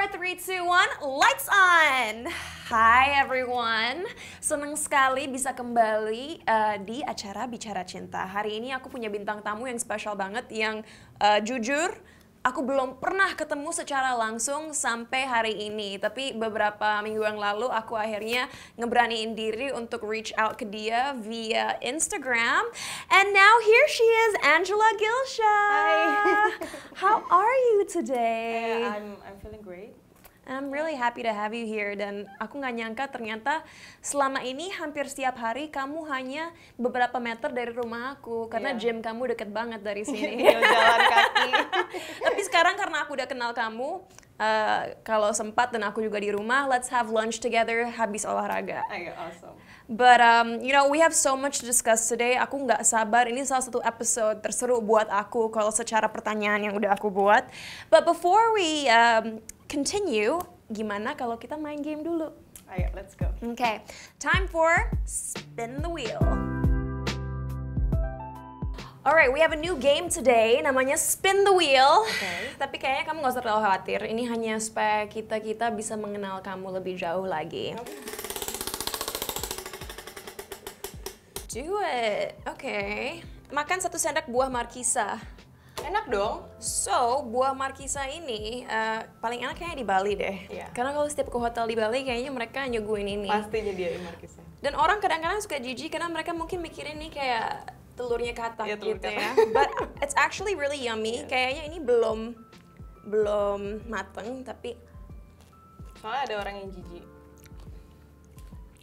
3, 2, 1, lights on! Hai everyone, senang sekali bisa kembali di acara Bicara Cinta. Hari ini aku punya bintang tamu yang spesial banget, yang jujur aku belum pernah ketemu secara langsung sampai hari ini. Tapi beberapa minggu yang lalu aku akhirnya ngeberaniin diri untuk reach out ke dia via Instagram. And now here she is, Angela Gilsha. Hi. How are you today? I'm feeling great. I'm really happy to have you here, dan aku nggak nyangka ternyata selama ini hampir setiap hari kamu hanya beberapa meter dari rumah aku, karena gym kamu deket banget dari sini. Jalan kaki. Tapi sekarang karena aku udah kenal kamu, kalau sempat dan aku juga di rumah, let's have lunch together habis olahraga. Ayo, awesome. But you know, we have so much to discuss today. Aku nggak sabar. Ini salah satu episode terseru buat aku kalau secara pertanyaan yang udah aku buat. But before we continue, gimana kalau kita main game dulu? Ayo, let's go. Okay, time for spin the wheel. Alright, we have a new game today, namanya Spin the Wheel. Okay. Tapi kayaknya kamu gak usah terlalu khawatir. Ini hanya supaya kita bisa mengenal kamu lebih jauh lagi. Do it. Okay. Makan 1 sendok buah markisa. Enak dong. So, buah markisa ini paling enak kayaknya di Bali deh. Iya. Karena kalau setiap ke hotel di Bali kayaknya mereka nyuguhin ini. Pasti nyediain markisnya. Dan orang kadang-kadang suka jijik karena mereka mungkin mikirin ini kayak telurnya katak Iya, telur gitu katak. ya. But it's actually really yummy. Kayaknya ini belum mateng, tapi Soalnya ada orang yang jijik.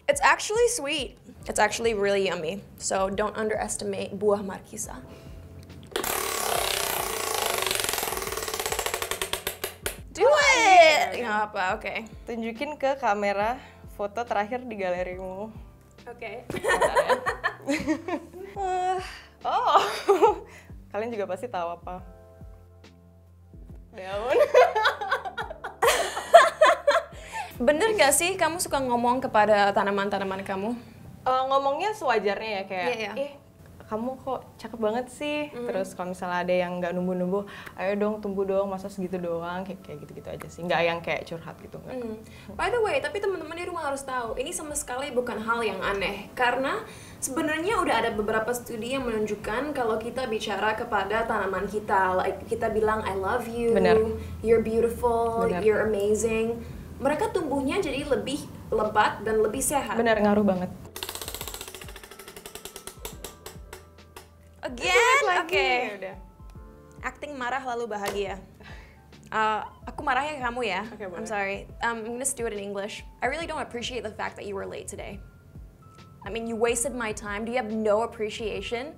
it's actually sweet. It's actually really yummy. So don't underestimate buah markisa. Do it! Nggak apa, oke. Tunjukin ke kamera foto terakhir di galerimu. Oke. Oh, kalian juga pasti tahu apa. Daun. Bener nggak sih kamu suka ngomong kepada tanaman-tanaman kamu? Ngomongnya sewajarnya ya, kayak, Iya. kamu kok cakep banget sih. Terus kalau misalnya ada yang nggak numbuh-numbuh, ayo dong tumbuh dong, masa segitu doang, kayak gitu-gitu aja sih. Nggak yang kayak curhat gitu, nggak. By the way, tapi teman-teman di rumah harus tahu, ini sama sekali bukan hal yang aneh. Karena sebenarnya udah ada beberapa studi yang menunjukkan kalau kita bicara kepada tanaman kita, like kita bilang I love you, Bener. you're beautiful, Bener. you're amazing, mereka tumbuhnya jadi lebih lebat dan lebih sehat. Benar, ngaruh banget. Again? Lagi. Oke. Udah. Acting marah lalu bahagia. Aku marahnya ke kamu ya. Oke, boleh. I'm sorry. I'm gonna do it in English. I really don't appreciate the fact that you were late today. I mean, you wasted my time. Do you have no appreciation?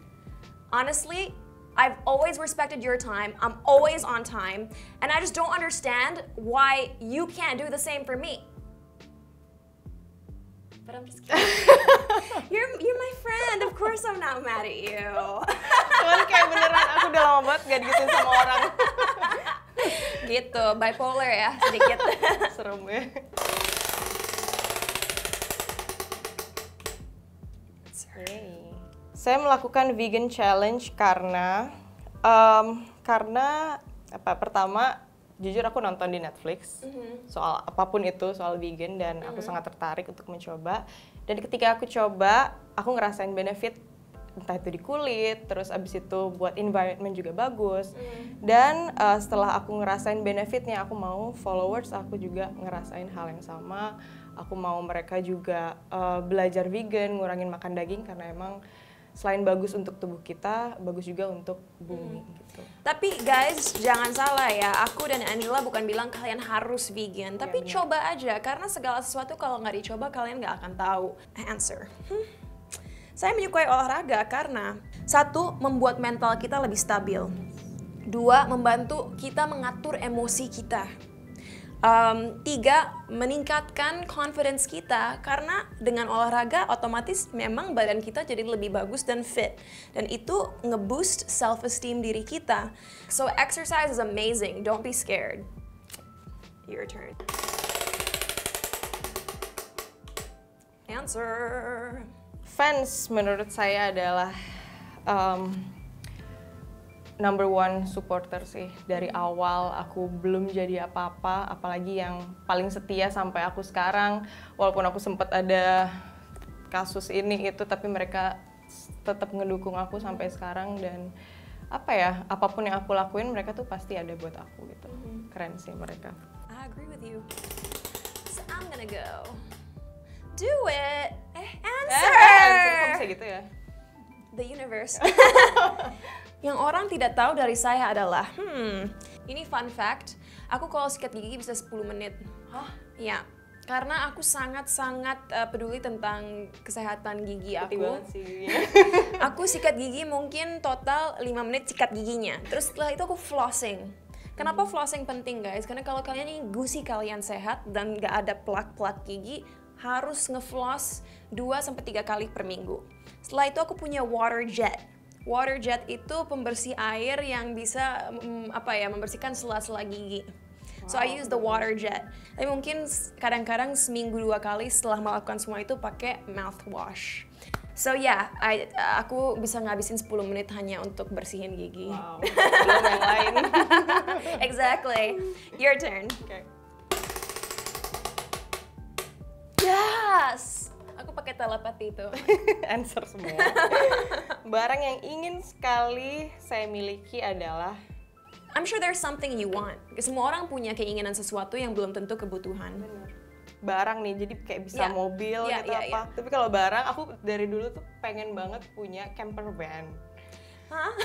Honestly, I've always respected your time. I'm always on time. And I just don't understand why you can't do the same for me. But I'm just kidding. You're my friend. Of course I'm not mad at you. Cuman kayak beneran aku udah lama banget gak digituin sama orang. Gitu, bipolar ya sedikit. Serem ya. Saya melakukan vegan challenge karena apa? Pertama, jujur aku nonton di Netflix soal apapun itu, soal vegan, dan aku sangat tertarik untuk mencoba. Dan ketika aku coba, aku ngerasain benefit, entah itu di kulit, terus abis itu buat environment juga bagus. Dan setelah aku ngerasain benefitnya, aku mau followers aku juga ngerasain hal yang sama. Aku mau mereka juga belajar vegan, ngurangin makan daging, karena emang selain bagus untuk tubuh kita, bagus juga untuk bumi gitu. Tapi guys, jangan salah ya, aku dan Angela bukan bilang kalian harus vegan, tapi benar. coba aja, karena segala sesuatu kalau nggak dicoba kalian nggak akan tahu. Answer. Saya menyukai olahraga karena 1, membuat mental kita lebih stabil. 2, membantu kita mengatur emosi kita. 3, meningkatkan confidence kita, karena dengan olahraga otomatis memang badan kita jadi lebih bagus dan fit, dan itu nge-boost self-esteem diri kita. So exercise is amazing, don't be scared. Your turn. Answer. Fans menurut saya adalah number one supporter sih dari awal aku belum jadi apa-apa, apalagi yang paling setia sampai aku sekarang. Walaupun aku sempat ada kasus ini itu, tapi mereka tetap ngedukung aku sampai sekarang. Dan apa ya, apapun yang aku lakuin mereka tuh pasti ada buat aku gitu. Keren sih mereka. I agree with you. So I'm gonna go. Do it. Answer. Kok bisa gitu ya? The universe. Yang orang tidak tahu dari saya adalah, ini fun fact, aku kalau sikat gigi bisa 10 menit. Hah? Ya, karena aku sangat-sangat peduli tentang kesehatan gigi Putih aku. banget sih giginya. Aku sikat gigi mungkin total 5 menit sikat giginya. Terus setelah itu aku flossing. Kenapa flossing penting guys? Karena kalau kalian ingin gusi kalian sehat dan gak ada plak-plak gigi, harus ngefloss 2-3 kali per minggu. Setelah itu aku punya water jet. Water jet itu pembersih air yang bisa membersihkan sela-sela gigi. So I use the water jet. Tapi mungkin kadang-kadang seminggu 2 kali setelah melakukan semua itu pakai mouthwash. So yeah, aku bisa ngabisin 10 menit hanya untuk bersihin gigi. Wow, belum yang lain. Exactly. Your turn. Okay. Yes! Aku pakai telepati itu. Answer semua. Barang yang ingin sekali saya miliki adalah, I'm sure there's something you want. Semua orang punya keinginan sesuatu yang belum tentu kebutuhan. barang nih, jadi kayak bisa Yeah. mobil Yeah, gitu yeah, apa. yeah. Tapi kalau barang, aku dari dulu tuh pengen banget punya camper van. Hah?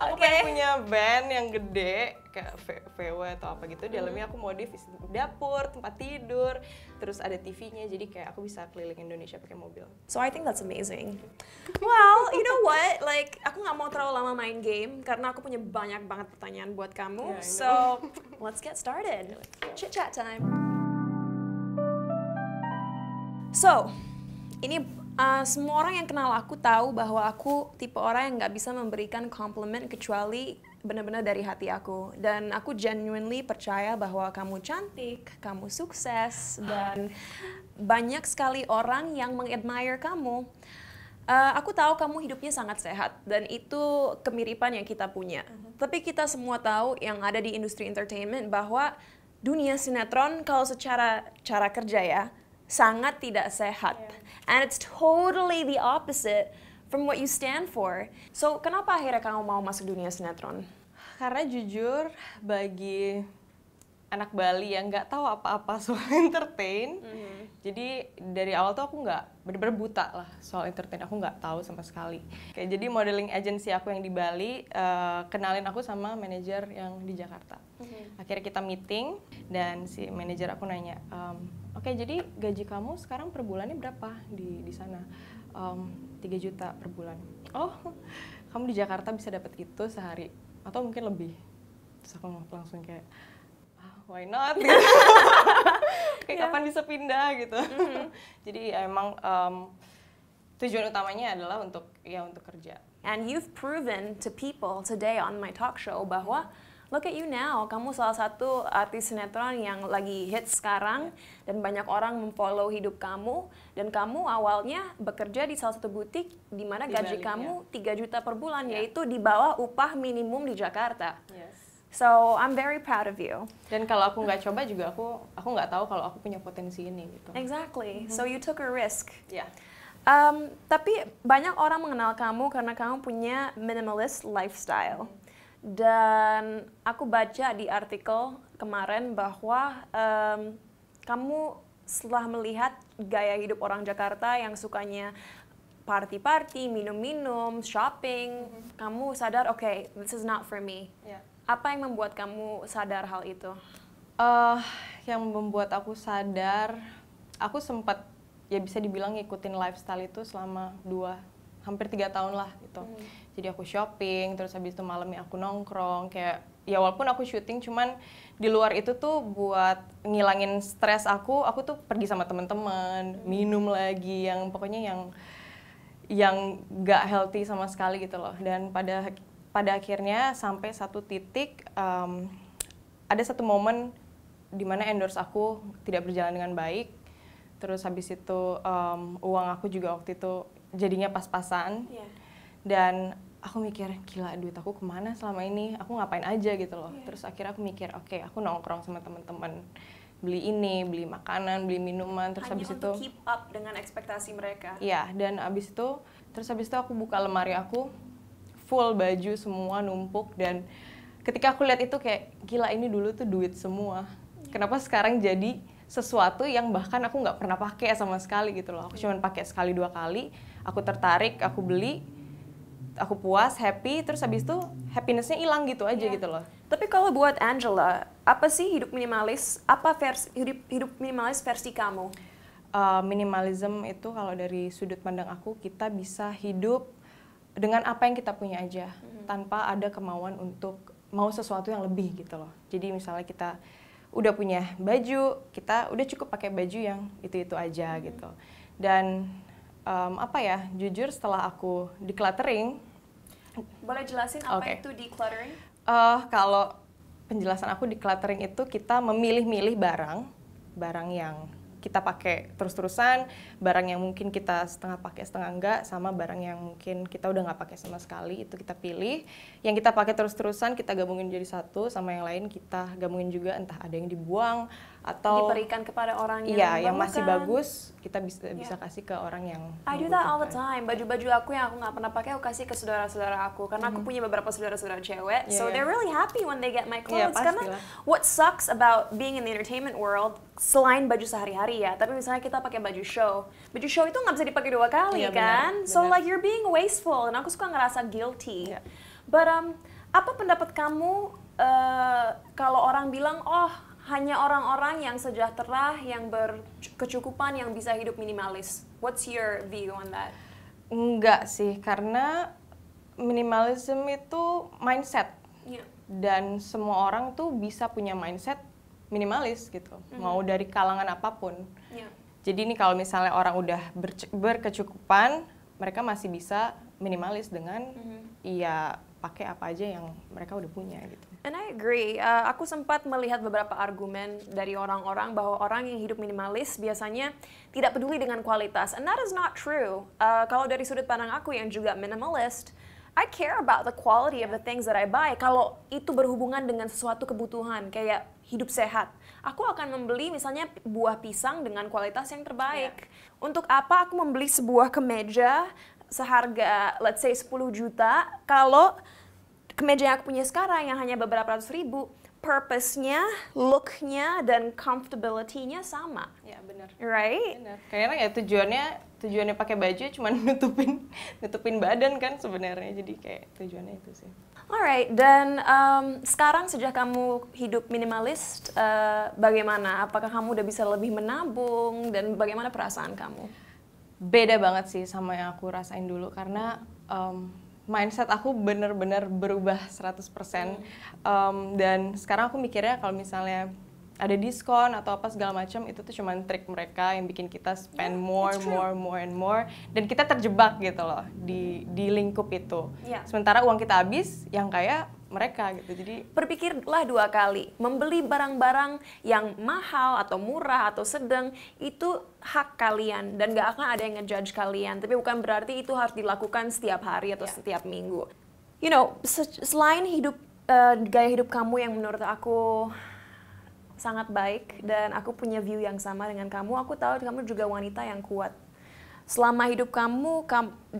Aku Oke. pengen punya van yang gede kayak VW atau apa gitu. Di dalamnya aku modif dapur, tempat tidur, terus ada TV-nya. Jadi kayak aku bisa keliling Indonesia pakai mobil. So I think that's amazing. Well, you know what? Like, aku nggak mau terlalu lama main game karena aku punya banyak banget pertanyaan buat kamu. Yeah, I So let's get started. Chit chat time. So, ini semua orang yang kenal aku tahu bahwa aku tipe orang yang nggak bisa memberikan compliment kecuali benar-benar dari hati aku. Dan aku genuinely percaya bahwa kamu cantik, kamu sukses, dan banyak sekali orang yang mengadmire kamu. Aku tahu kamu hidupnya sangat sehat dan itu kemiripan yang kita punya. Tapi kita semua tahu yang ada di industri entertainment bahwa dunia sinetron kalau secara cara kerja ya sangat tidak sehat. And it's totally the opposite from what you stand for. So kenapa akhirnya kamu mau masuk dunia sinetron? Karena jujur bagi anak Bali yang nggak tahu apa-apa soal entertain, jadi dari awal tuh aku nggak bener-bener buta lah soal entertain, aku nggak tahu sama sekali. Kayak jadi modeling agency aku yang di Bali kenalin aku sama manajer yang di Jakarta. Akhirnya kita meeting dan si manajer aku nanya, oke, jadi gaji kamu sekarang per bulannya berapa di sana? 3 juta per bulan. Oh, kamu di Jakarta bisa dapat gitu sehari atau mungkin lebih? Terus aku langsung kayak, why not? Gitu. Kayak kapan bisa pindah gitu. Jadi ya emang tujuan utamanya adalah untuk kerja. And you've proven to people today on my talk show bahwa look at you now, kamu salah satu artis sinetron yang lagi hits sekarang dan banyak orang memfollow hidup kamu dan kamu awalnya bekerja di salah satu butik di mana Di gaji Bali, kamu 3 juta per bulan yaitu di bawah upah minimum di Jakarta. Yes. So I'm very proud of you. Dan kalau aku nggak coba juga aku nggak tahu kalau aku punya potensi ini gitu. Exactly. So you took a risk. Ya. Tapi banyak orang mengenal kamu karena kamu punya minimalist lifestyle. Dan aku baca di artikel kemarin bahwa kamu setelah melihat gaya hidup orang Jakarta yang sukanya party-party, minum-minum, shopping, kamu sadar, okay, this is not for me. Yeah. Apa yang membuat kamu sadar hal itu? Yang membuat aku sadar, aku sempat ya bisa dibilang ngikutin lifestyle itu selama hampir 3 tahun lah gitu. Jadi aku shopping, terus habis itu malamnya aku nongkrong, kayak ya walaupun aku syuting, cuman di luar itu tuh buat ngilangin stres aku tuh pergi sama teman-teman, minum lagi, yang pokoknya yang gak healthy sama sekali gitu loh. Dan pada akhirnya sampai satu titik ada satu momen di mana endorse aku tidak berjalan dengan baik. Terus habis itu uang aku juga waktu itu jadinya pas-pasan. Yeah. Dan aku mikir, gila duit aku kemana selama ini, aku ngapain aja gitu loh. Terus akhirnya aku mikir, oke, aku nongkrong sama teman-teman, beli ini, beli makanan, beli minuman, terus hanya habis untuk itu keep up dengan ekspektasi mereka. iya, dan habis itu aku buka lemari aku, full baju semua numpuk, dan ketika aku lihat itu kayak, gila ini dulu tuh duit semua, kenapa sekarang jadi sesuatu yang bahkan aku nggak pernah pakai sama sekali gitu loh. Aku cuma pakai sekali 2 kali, aku tertarik, aku beli, aku puas, happy, terus habis itu happiness-nya hilang gitu aja gitu loh. Tapi kalau buat Angela, apa sih hidup minimalis? Apa hidup minimalis versi kamu? Minimalism itu kalau dari sudut pandang aku, kita bisa hidup dengan apa yang kita punya aja, tanpa ada kemauan untuk mau sesuatu yang lebih gitu loh. Jadi misalnya kita udah punya baju, kita udah cukup pakai baju yang itu-itu aja gitu. Dan jujur setelah aku decluttering. Boleh jelasin apa itu decluttering? Kalau penjelasan aku, decluttering itu kita memilih-milih barang yang kita pakai terus-terusan, barang yang mungkin kita setengah pakai setengah enggak, sama barang yang mungkin kita udah nggak pakai sama sekali, itu kita pilih. Yang kita pakai terus-terusan kita gabungin jadi satu, sama yang lain kita gabungin juga, entah ada yang dibuang atau diberikan kepada orang yang yang masih bagus, kita bisa kasih ke orang yang I do that all the time. Baju-baju aku yang aku nggak pernah pakai, aku kasih ke saudara-saudara aku, karena aku punya beberapa saudara-saudara cewek, so they're really happy when they get my clothes. Karena what sucks about being in the entertainment world, selain baju sehari-hari ya, tapi misalnya kita pakai baju show itu nggak bisa dipakai 2 kali kan, so like you're being wasteful, dan aku suka ngerasa guilty. But apa pendapat kamu kalau orang bilang, oh hanya orang-orang yang sejahtera, yang berkecukupan, yang bisa hidup minimalis? What's your view on that? Enggak sih, karena minimalism itu mindset. Dan semua orang tuh bisa punya mindset minimalis gitu, mau dari kalangan apapun. Jadi ini kalau misalnya orang udah berkecukupan, mereka masih bisa minimalis dengan pakai apa aja yang mereka udah punya gitu. And I agree. Aku sempat melihat beberapa argumen dari orang-orang bahwa orang yang hidup minimalis biasanya tidak peduli dengan kualitas. And that is not true. Kalau dari sudut pandang aku yang juga minimalist, I care about the quality of the things that I buy. Kalau itu berhubungan dengan sesuatu kebutuhan, kayak hidup sehat, aku akan membeli misalnya buah pisang dengan kualitas yang terbaik. Untuk apa aku membeli sebuah kemeja seharga let's say 10 juta kalau kemeja yang aku punya sekarang yang hanya beberapa ratus ribu, purpose-nya, look-nya, dan comfortability-nya sama. Ya benar. Right? Benar. Kayaknya ya tujuannya pakai baju cuma nutupin badan kan sebenarnya, jadi kayak tujuannya itu sih. Alright, dan sekarang sejak kamu hidup minimalis, bagaimana? Apakah kamu udah bisa lebih menabung, dan bagaimana perasaan kamu? Beda banget sih sama yang aku rasain dulu, karena mindset aku bener-bener berubah 100%. Dan sekarang aku mikirnya kalau misalnya ada diskon atau apa segala macam, itu tuh cuman trik mereka yang bikin kita spend more and more, dan kita terjebak gitu loh di lingkup itu. Sementara uang kita habis, yang kaya mereka gitu. Jadi berpikirlah 2 kali, membeli barang-barang yang mahal atau murah atau sedang, itu hak kalian dan gak akan ada yang ngejudge kalian. Tapi bukan berarti itu harus dilakukan setiap hari atau setiap minggu. You know, selain gaya hidup kamu yang menurut aku sangat baik dan aku punya view yang sama dengan kamu, aku tahu kamu juga wanita yang kuat. Selama hidup kamu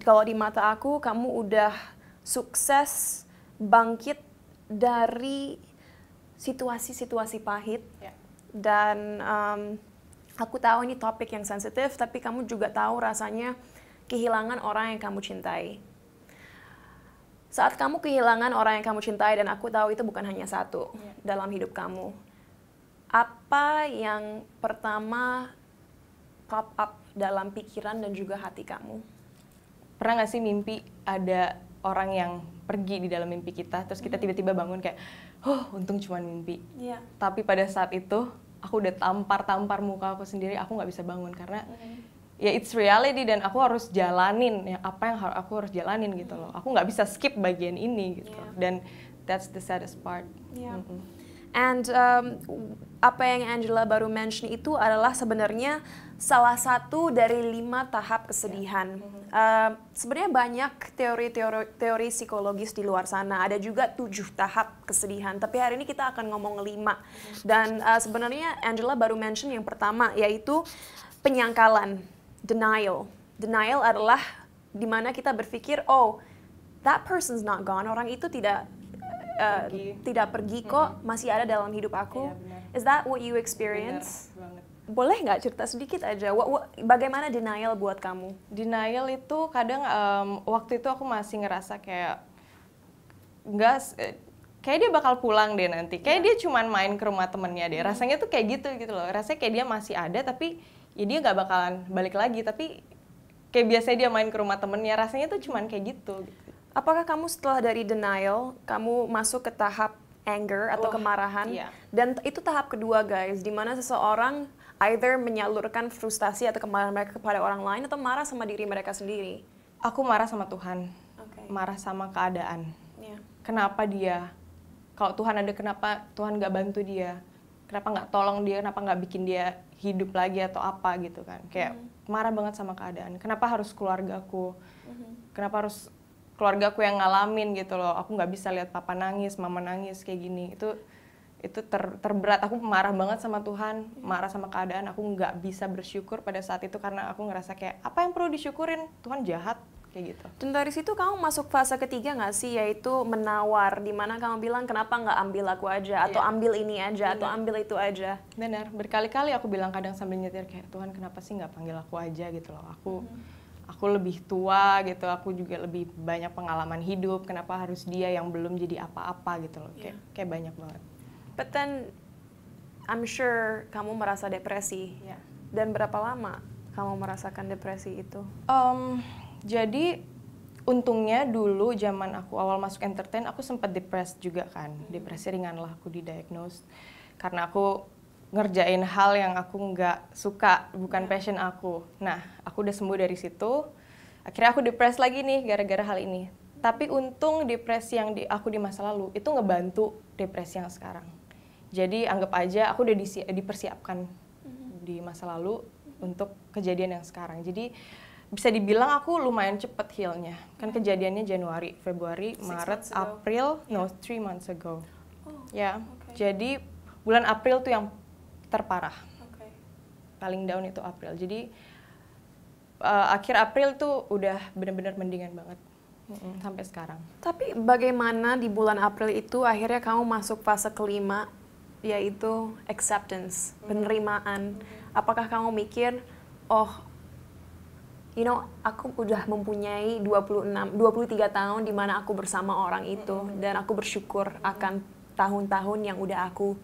kalau di mata aku, kamu udah sukses bangkit dari situasi-situasi pahit. Dan aku tahu ini topik yang sensitif, tapi kamu juga tahu rasanya kehilangan orang yang kamu cintai. Saat kamu kehilangan orang yang kamu cintai, dan aku tahu itu bukan hanya satu dalam hidup kamu, apa yang pertama pop up dalam pikiran dan juga hati kamu? Pernah nggak sih mimpi ada orang yang pergi di dalam mimpi kita, terus kita tiba-tiba bangun kayak, untung cuma mimpi. Tapi pada saat itu, aku udah tampar muka aku sendiri, aku nggak bisa bangun karena ya it's reality, dan aku harus jalanin apa yang aku harus jalanin gitu loh. Aku nggak bisa skip bagian ini gitu. Dan that's the saddest part. And apa yang Angela baru mention itu adalah sebenarnya salah satu dari 5 tahap kesedihan. Sebenarnya banyak teori psikologis di luar sana. Ada juga 7 tahap kesedihan. Tapi hari ini kita akan ngomong 5. Dan sebenarnya Angela baru mention yang pertama, yaitu penyangkalan, denial. Denial adalah dimana kita berpikir, oh, that person's not gone. Orang itu tidak pergi kok, masih ada dalam hidup aku. Iya, Is that what you experience? Benar banget. Boleh nggak cerita sedikit aja, bagaimana denial buat kamu? Denial itu kadang waktu itu aku masih ngerasa kayak kayak dia bakal pulang deh nanti. Kayak dia cuman main ke rumah temennya deh. Rasanya tuh kayak gitu loh. Rasanya kayak dia masih ada tapi ya dia nggak bakalan balik lagi. Tapi kayak biasanya dia main ke rumah temennya. Rasanya tuh cuman kayak gitu. Apakah kamu setelah dari denial, kamu masuk ke tahap anger atau kemarahan? Iya. Dan itu tahap kedua guys, di mana seseorang either menyalurkan frustasi atau kemarahan mereka kepada orang lain atau marah sama diri mereka sendiri. Aku marah sama Tuhan. Okay. Marah sama keadaan. Yeah. Kenapa dia? Kalau Tuhan ada, kenapa Tuhan nggak bantu dia? Kenapa nggak tolong dia? Kenapa nggak bikin dia hidup lagi atau apa gitu kan? Kayak marah banget sama keadaan. Kenapa harus keluargaku? Kenapa harus keluargaku yang ngalamin gitu loh? Aku nggak bisa lihat papa nangis, mama nangis kayak gini. Itu terberat. Aku marah banget sama Tuhan, marah sama keadaan. Aku nggak bisa bersyukur pada saat itu karena aku ngerasa kayak apa yang perlu disyukurin? Tuhan jahat. Kayak gitu. Dan dari situ kamu masuk fase ketiga nggak sih, yaitu menawar, di mana kamu bilang kenapa nggak ambil aku aja, atau ambil ini aja, atau ambil itu aja. Benar, berkali-kali aku bilang kadang sambil nyetir kayak Tuhan kenapa sih nggak panggil aku aja gitu loh. Aku lebih tua gitu, aku juga lebih banyak pengalaman hidup, kenapa harus dia yang belum jadi apa-apa gitu loh. Kayak banyak banget. But then I'm sure kamu merasa depresi. Yeah. Dan berapa lama kamu merasakan depresi itu? Jadi untungnya dulu zaman aku awal masuk entertain aku sempat depressed juga kan. Depresi ringan lah aku didiagnose. Karena aku ngerjain hal yang aku nggak suka, bukan passion aku. Nah, aku udah sembuh dari situ. Akhirnya aku depressed lagi nih gara-gara hal ini. Tapi untung depresi yang aku di masa lalu itu ngebantu depresi yang sekarang. Jadi anggap aja aku udah dipersiapkan di masa lalu untuk kejadian yang sekarang. Jadi bisa dibilang aku lumayan cepet healnya. Kan kejadiannya Januari, Februari, Maret, April, 3 months ago. Ya, jadi bulan April tuh yang terparah. Paling down itu April. Jadi akhir April tuh udah benar-benar mendingan banget sampai sekarang. Tapi bagaimana di bulan April itu akhirnya kamu masuk fase kelima, yaitu acceptance, penerimaan. Apakah kamu mikir, oh, aku udah mempunyai 23 tahun di mana aku bersama orang itu, dan aku bersyukur akan tahun-tahun yang udah aku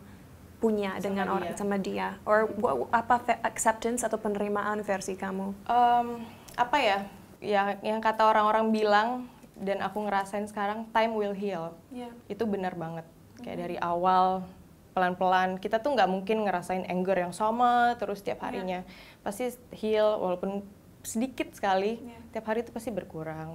punya dengan orang sama dia. Or apa acceptance atau penerimaan versi kamu? Apa ya? Yang kata orang-orang bilang dan aku ngerasain sekarang, time will heal. Itu benar banget. Kayak dari awal pelan-pelan kita tuh nggak mungkin ngerasain anger yang sama terus tiap harinya. Pasti heal walaupun sedikit sekali, tiap hari itu pasti berkurang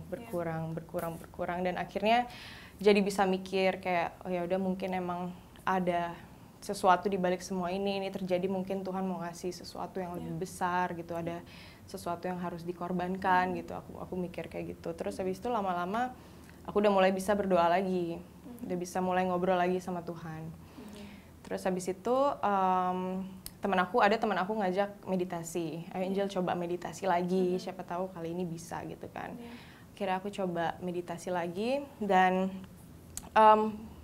dan akhirnya jadi bisa mikir kayak oh ya udah mungkin emang ada sesuatu di balik semua ini terjadi, mungkin Tuhan mau ngasih sesuatu yang lebih besar gitu, ada sesuatu yang harus dikorbankan gitu. Aku mikir kayak gitu. Terus habis itu lama-lama aku udah mulai bisa berdoa lagi, udah bisa mulai ngobrol lagi sama Tuhan. Terus habis itu ada teman aku ngajak meditasi, ayo Angel coba meditasi lagi, siapa tahu kali ini bisa gitu kan. Akhirnya aku coba meditasi lagi dan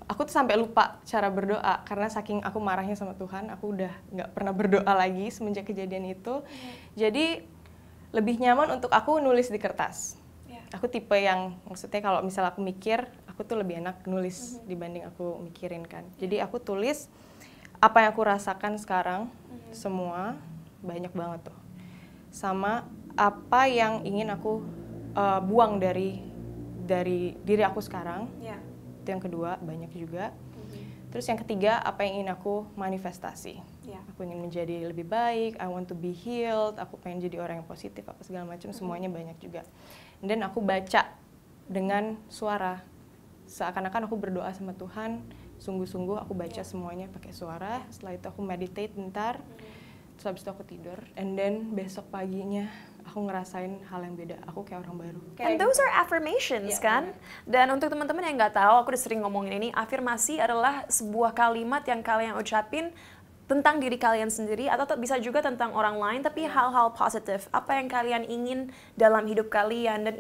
aku tuh sampai lupa cara berdoa karena saking aku marahnya sama Tuhan, aku udah nggak pernah berdoa lagi semenjak kejadian itu. Jadi lebih nyaman untuk aku nulis di kertas. Aku tipe yang maksudnya kalau misalnya aku mikir, aku tuh lebih enak nulis dibanding aku mikirin kan. Jadi aku tulis apa yang aku rasakan sekarang, semua banyak banget tuh. Sama apa yang ingin aku buang dari diri aku sekarang. Itu yang kedua, banyak juga. Terus yang ketiga, apa yang ingin aku manifestasi. Aku ingin menjadi lebih baik, I want to be healed, aku pengen jadi orang yang positif, apa segala macam, semuanya banyak juga. Dan aku baca dengan suara, seakan-akan aku berdoa sama Tuhan, sungguh-sungguh aku baca semuanya pakai suara. Setelah itu aku meditate bentar, terus habis itu aku tidur, and then besok paginya aku ngerasain hal yang beda, aku kayak orang baru. And those are affirmations, kan? Dan untuk teman-teman yang nggak tahu, aku udah sering ngomongin ini, afirmasi adalah sebuah kalimat yang kalian ucapin tentang diri kalian sendiri, atau bisa juga tentang orang lain, tapi hal-hal positif. Apa yang kalian ingin dalam hidup kalian, dan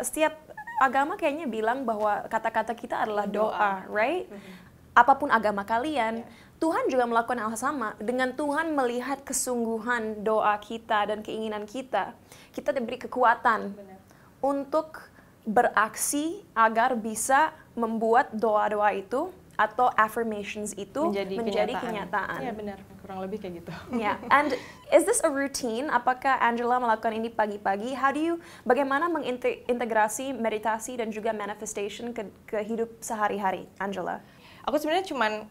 setiap agama kayaknya bilang bahwa kata-kata kita adalah doa, right? Apapun agama kalian, Tuhan juga melakukan hal sama. Dengan Tuhan melihat kesungguhan doa kita dan keinginan kita, kita diberi kekuatan untuk beraksi agar bisa membuat doa-doa itu atau affirmations itu menjadi kenyataan. Iya benar, kurang lebih kayak gitu. Yeah. And is this a routine? Apakah Angela melakukan ini pagi-pagi? Bagaimana mengintegrasi meditasi dan juga manifestation ke hidup sehari-hari, Angela? Aku sebenarnya cuman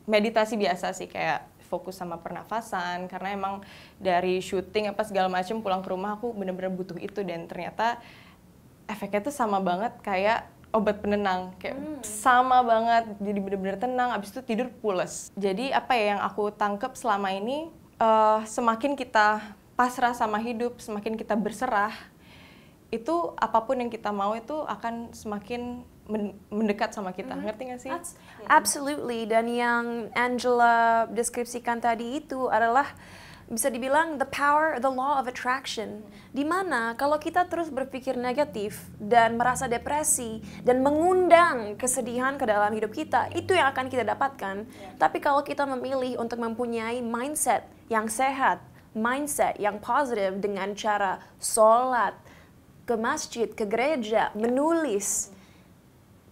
meditasi biasa sih, kayak fokus sama pernafasan, karena emang dari syuting apa segala macam pulang ke rumah aku bener-bener butuh itu, dan ternyata efeknya tuh sama banget kayak obat penenang, kayak sama banget, jadi bener-bener tenang, abis itu tidur pules. Jadi apa ya yang aku tangkep selama ini, semakin kita pasrah sama hidup, semakin kita berserah, itu apapun yang kita mau itu akan semakin mendekat sama kita, ngerti gak sih? Absolutely, dan yang Angela deskripsikan tadi itu adalah bisa dibilang the law of attraction. Dimana kalau kita terus berpikir negatif dan merasa depresi dan mengundang kesedihan ke dalam hidup kita, itu yang akan kita dapatkan. Tapi kalau kita memilih untuk mempunyai mindset yang sehat, mindset yang positif dengan cara sholat, ke masjid, ke gereja, menulis,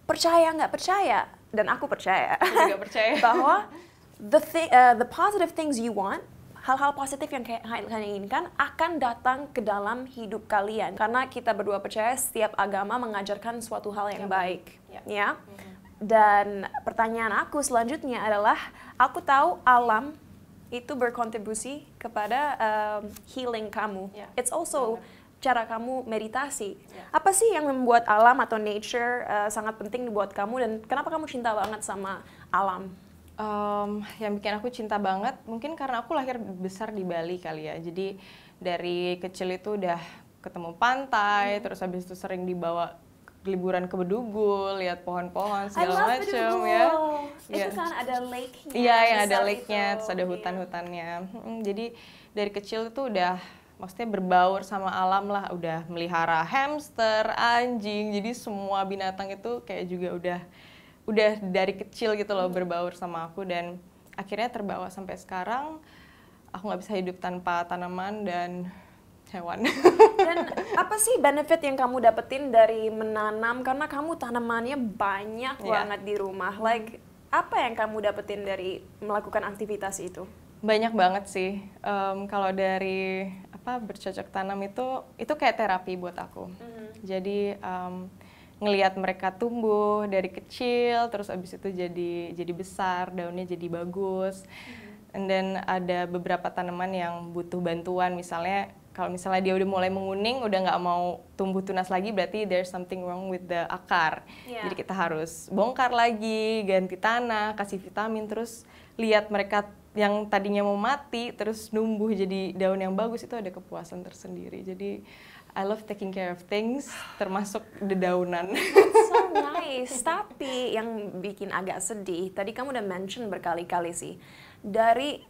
percaya nggak percaya, dan aku percaya, juga percaya bahwa the positive things you want, hal-hal positif yang kalian inginkan akan datang ke dalam hidup kalian. Karena kita berdua percaya setiap agama mengajarkan suatu hal yang baik. Ya. Dan pertanyaan aku selanjutnya adalah, aku tahu alam itu berkontribusi kepada healing kamu. It's also cara kamu meditasi. Apa sih yang membuat alam atau nature sangat penting buat kamu, dan kenapa kamu cinta banget sama alam? Yang bikin aku cinta banget mungkin karena aku lahir besar di Bali kali ya, jadi dari kecil itu udah ketemu pantai, terus habis itu sering dibawa liburan ke Bedugul, lihat pohon-pohon segala macam ya. Itu kan ada lake-nya. Iya, yang ada lake-nya, terus ada hutan-hutannya. Jadi dari kecil itu udah maksudnya berbaur sama alam lah, udah melihara hamster, anjing, jadi semua binatang itu kayak juga udah dari kecil gitu loh berbaur sama aku, dan akhirnya terbawa sampai sekarang. Aku nggak bisa hidup tanpa tanaman dan hewan. Dan apa sih benefit yang kamu dapetin dari menanam, karena kamu tanamannya banyak banget di rumah, like apa yang kamu dapetin dari melakukan aktivitas itu? Banyak banget sih. Kalau dari bercocok tanam itu kayak terapi buat aku. Jadi ngelihat mereka tumbuh dari kecil, terus abis itu jadi besar, daunnya jadi bagus. And then ada beberapa tanaman yang butuh bantuan, misalnya kalau misalnya dia udah mulai menguning, udah nggak mau tumbuh tunas lagi, berarti there's something wrong with the akar. Jadi kita harus bongkar lagi, ganti tanah, kasih vitamin, terus lihat mereka yang tadinya mau mati, terus numbuh jadi daun yang bagus, itu ada kepuasan tersendiri. Jadi I love taking care of things, termasuk dedaunan. So nice. Tapi yang bikin agak sedih, tadi kamu udah mention berkali-kali sih, dari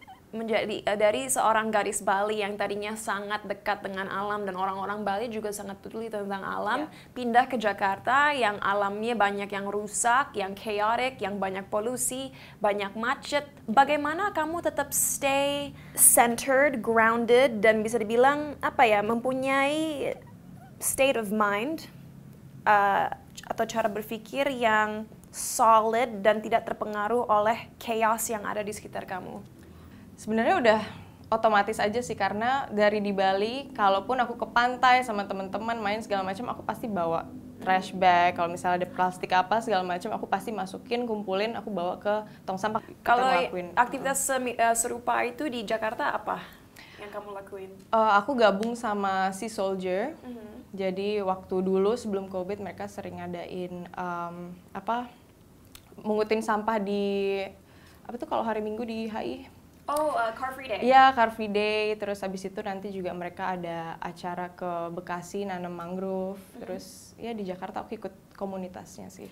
seorang gadis Bali yang tadinya sangat dekat dengan alam, dan orang-orang Bali juga sangat peduli tentang alam, pindah ke Jakarta yang alamnya banyak yang rusak, yang chaotic, yang banyak polusi, banyak macet. Bagaimana kamu tetap stay centered, grounded, dan bisa dibilang mempunyai state of mind atau cara berpikir yang solid dan tidak terpengaruh oleh chaos yang ada di sekitar kamu? Sebenarnya udah otomatis aja sih, karena dari di Bali, kalaupun aku ke pantai sama teman-teman main segala macam, aku pasti bawa trash bag. Kalau misalnya ada plastik apa segala macam, aku pasti masukin, kumpulin, aku bawa ke tong sampah. Kalau aktivitas serupa itu di Jakarta apa yang kamu lakuin? Aku gabung sama Sea Soldier. Jadi waktu dulu sebelum COVID mereka sering ngadain mungutin sampah di apa tuh kalau hari Minggu di HI? Oh, Car Free Day. Iya, Car Free Day. Terus habis itu nanti juga mereka ada acara ke Bekasi nanam mangrove. Terus ya di Jakarta aku ikut komunitasnya sih.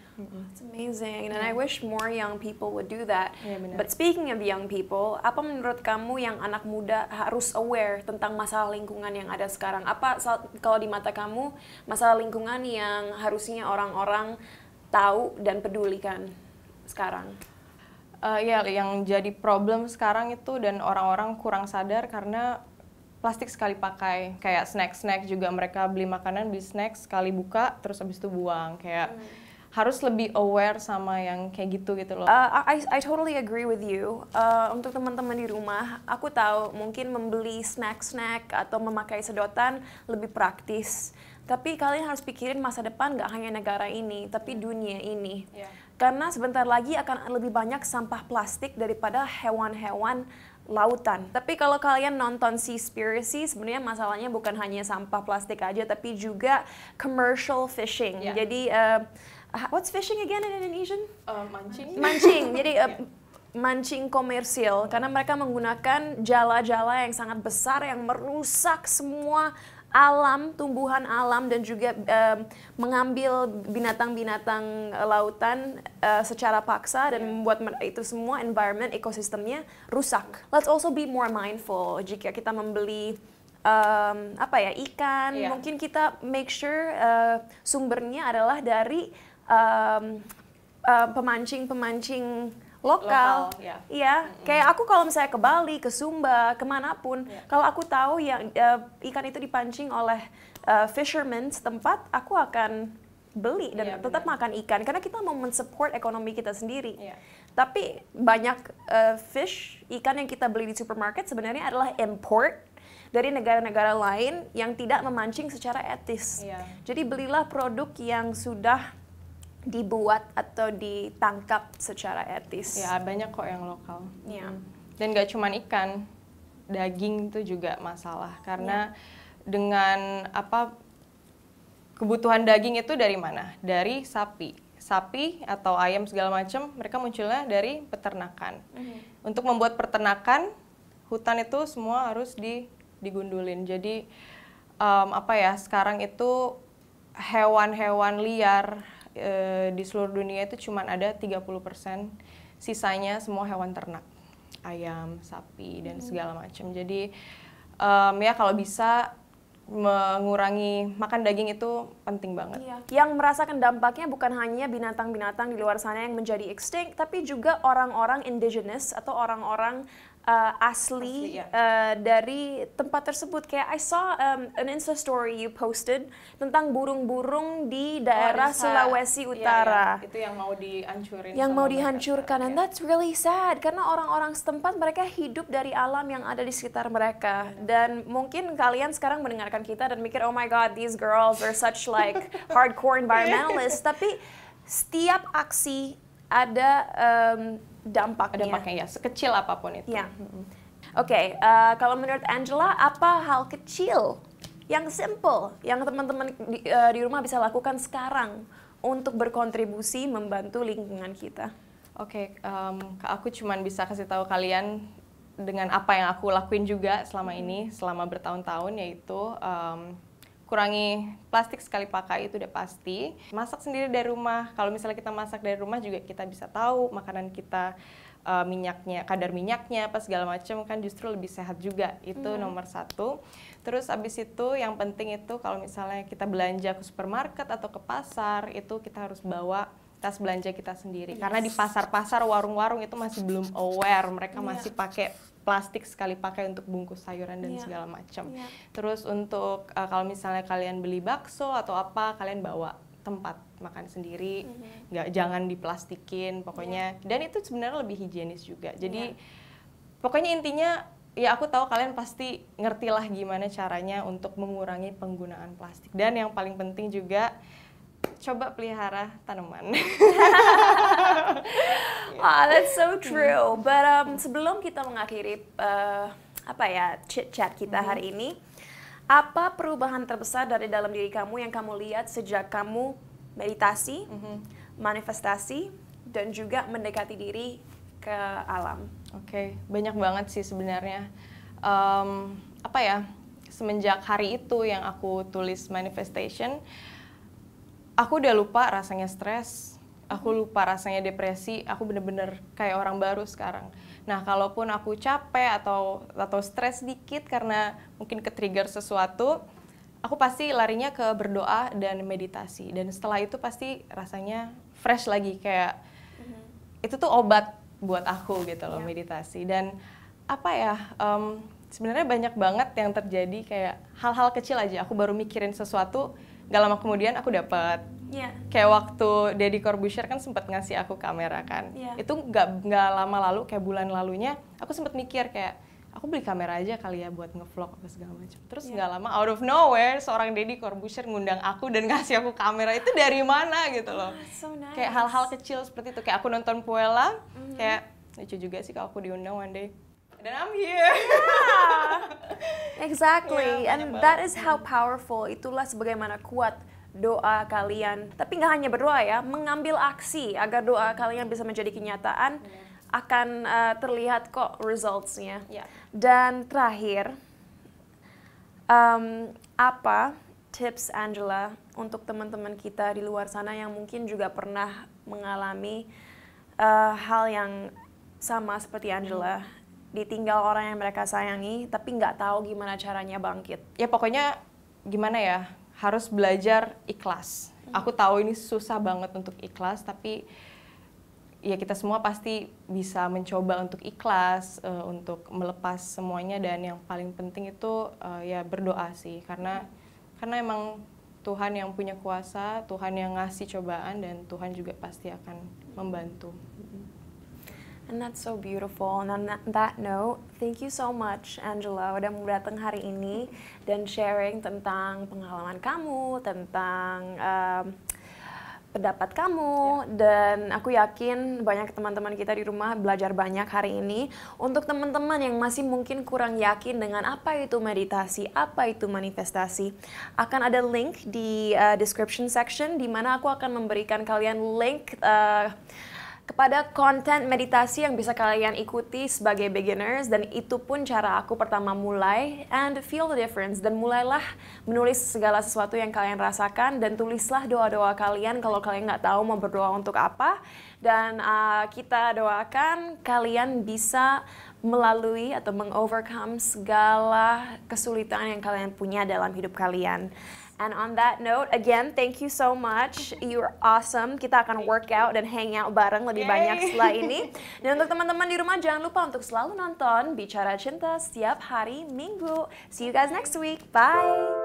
It's amazing, and I wish more young people would do that. Iya, benar. But speaking of young people, apa menurut kamu yang anak muda harus aware tentang masalah lingkungan yang ada sekarang? Apa kalau di mata kamu masalah lingkungan yang harusnya orang-orang tahu dan pedulikan sekarang? Ya, yang jadi problem sekarang itu dan orang-orang kurang sadar karena plastik sekali pakai. Kayak snack-snack juga mereka beli makanan, beli snack sekali buka terus habis itu buang. Kayak harus lebih aware sama yang kayak gitu loh. I totally agree with you. Untuk teman-teman di rumah, aku tahu mungkin membeli snack-snack atau memakai sedotan lebih praktis. Tapi kalian harus pikirin masa depan nggak hanya negara ini, tapi dunia ini. Yeah. Karena sebentar lagi akan lebih banyak sampah plastik daripada hewan-hewan lautan. Tapi kalau kalian nonton Seaspiracy, sebenarnya masalahnya bukan hanya sampah plastik aja, tapi juga commercial fishing. Yeah. Jadi, what's fishing again in Indonesian? Mancing. Mancing. Jadi mancing komersil, karena mereka menggunakan jala-jala yang sangat besar yang merusak semua alam, tumbuhan alam, dan juga mengambil binatang-binatang lautan secara paksa dan membuat itu semua environment, ekosistemnya rusak. Let's also be more mindful jika kita membeli ikan, mungkin kita make sure sumbernya adalah dari pemancing-pemancing lokal. Iya. Kayak aku kalau misalnya ke Bali, ke Sumba, kemanapun, kalau aku tahu yang ikan itu dipancing oleh fishermen setempat, aku akan beli dan tetap makan ikan karena kita mau mensupport ekonomi kita sendiri. Tapi banyak ikan yang kita beli di supermarket sebenarnya adalah import dari negara-negara lain yang tidak memancing secara etis. Jadi belilah produk yang sudah dibuat atau ditangkap secara etis. Ya, banyak kok yang lokal. Iya. Dan gak cuman ikan, daging itu juga masalah. Karena dengan kebutuhan daging itu dari mana? Dari sapi. Sapi atau ayam segala macam, mereka munculnya dari peternakan. Untuk membuat peternakan, hutan itu semua harus digundulin. Jadi sekarang itu hewan-hewan liar di seluruh dunia itu cuma ada 30%, sisanya semua hewan ternak, ayam, sapi, dan segala macam. Jadi kalau bisa mengurangi makan daging itu penting banget. Yang merasakan dampaknya bukan hanya binatang-binatang di luar sana yang menjadi extinct, tapi juga orang-orang indigenous atau orang-orang asli dari tempat tersebut. Kayak I saw an Insta story you posted tentang burung-burung di daerah Sulawesi Utara. Itu yang mau dihancurin. Yang mau dihancurkan, and that's really sad. Karena orang-orang setempat mereka hidup dari alam yang ada di sekitar mereka. Dan mungkin kalian sekarang mendengarkan kita dan mikir, oh my god, these girls are such like hardcore environmentalists. Tapi setiap aksi ada dampaknya. Dampaknya sekecil apapun itu. Oke, kalau menurut Angela, apa hal kecil yang simple yang teman-teman di rumah bisa lakukan sekarang untuk berkontribusi membantu lingkungan kita? Oke, aku cuman bisa kasih tahu kalian dengan apa yang aku lakuin juga selama ini, selama bertahun-tahun, yaitu kurangi plastik sekali pakai itu udah pasti. Masak sendiri dari rumah. Kalau misalnya kita masak dari rumah juga kita bisa tahu makanan kita minyaknya, kadar minyaknya apa segala macam kan justru lebih sehat juga. Itu nomor satu. Terus abis itu yang penting itu kalau misalnya kita belanja ke supermarket atau ke pasar itu kita harus bawa tas belanja kita sendiri. Karena di pasar-pasar, warung-warung itu masih belum aware. Mereka masih pakai plastik sekali pakai untuk bungkus sayuran dan segala macam. Terus untuk kalau misalnya kalian beli bakso atau apa, kalian bawa tempat makan sendiri, jangan diplastikin pokoknya. Dan itu sebenarnya lebih higienis juga. Jadi pokoknya intinya ya aku tahu kalian pasti ngertilah gimana caranya untuk mengurangi penggunaan plastik. Dan yang paling penting juga coba pelihara tanaman. That's so true. But sebelum kita mengakhiri chit-chat kita hari ini, apa perubahan terbesar dari dalam diri kamu yang kamu lihat sejak kamu meditasi, manifestasi, dan juga mendekati diri ke alam? Oke, banyak banget sih sebenarnya. Apa ya, semenjak hari itu yang aku tulis manifestation, aku udah lupa rasanya stres, aku lupa rasanya depresi, aku bener-bener kayak orang baru sekarang. Nah, kalaupun aku capek atau stres dikit karena mungkin ke-trigger sesuatu, aku pasti larinya ke berdoa dan meditasi. Dan setelah itu pasti rasanya fresh lagi, kayak itu tuh obat buat aku gitu loh, meditasi. Dan apa ya, sebenarnya banyak banget yang terjadi, kayak hal-hal kecil aja. Aku baru mikirin sesuatu, gak lama kemudian aku dapet. Kayak waktu Deddy Corbuzier kan sempat ngasih aku kamera kan. Itu nggak lama lalu, kayak bulan lalunya, aku sempat mikir kayak, aku beli kamera aja kali ya buat ngevlog apa segala macam. Terus nggak lama, out of nowhere, seorang Deddy Corbuzier ngundang aku dan ngasih aku kamera. Itu dari mana gitu loh. So nice. Kayak hal-hal kecil seperti itu. Kayak aku nonton Puella, kayak lucu juga sih kalau aku diundang one day. Dan I'm here. Exactly, and that is how powerful. Itulah sebagaimana kuat doa kalian. Tapi nggak hanya berdoa ya, mengambil aksi agar doa kalian bisa menjadi kenyataan. Akan terlihat kok results-nya. Dan terakhir, apa tips Angela untuk teman-teman kita di luar sana yang mungkin juga pernah mengalami hal yang sama seperti Angela, ditinggal orang yang mereka sayangi tapi nggak tahu gimana caranya bangkit? Ya pokoknya gimana ya, harus belajar ikhlas. Aku tahu ini susah banget untuk ikhlas, tapi ya kita semua pasti bisa mencoba untuk ikhlas, untuk melepas semuanya. Dan yang paling penting itu ya berdoa sih, karena emang Tuhan yang punya kuasa, Tuhan yang ngasih cobaan, dan Tuhan juga pasti akan membantu. And that's so beautiful. And on that note, thank you so much Angela udah mau datang hari ini dan sharing tentang pengalaman kamu, tentang pendapat kamu, dan aku yakin banyak teman-teman kita di rumah belajar banyak hari ini. Untuk teman-teman yang masih mungkin kurang yakin dengan apa itu meditasi, apa itu manifestasi, akan ada link di description section di mana aku akan memberikan kalian link kepada konten meditasi yang bisa kalian ikuti sebagai beginners, dan itu pun cara aku pertama mulai, and feel the difference. Dan mulailah menulis segala sesuatu yang kalian rasakan, dan tulislah doa-doa kalian kalau kalian nggak tahu mau berdoa untuk apa. Dan kita doakan kalian bisa melalui atau mengovercome segala kesulitan yang kalian punya dalam hidup kalian. And on that note, again, thank you so much. You're awesome. Kita akan work out dan hang out bareng lebih banyak setelah ini. Dan untuk teman-teman di rumah, jangan lupa untuk selalu nonton Bicara Cinta setiap hari Minggu. See you guys next week. Bye!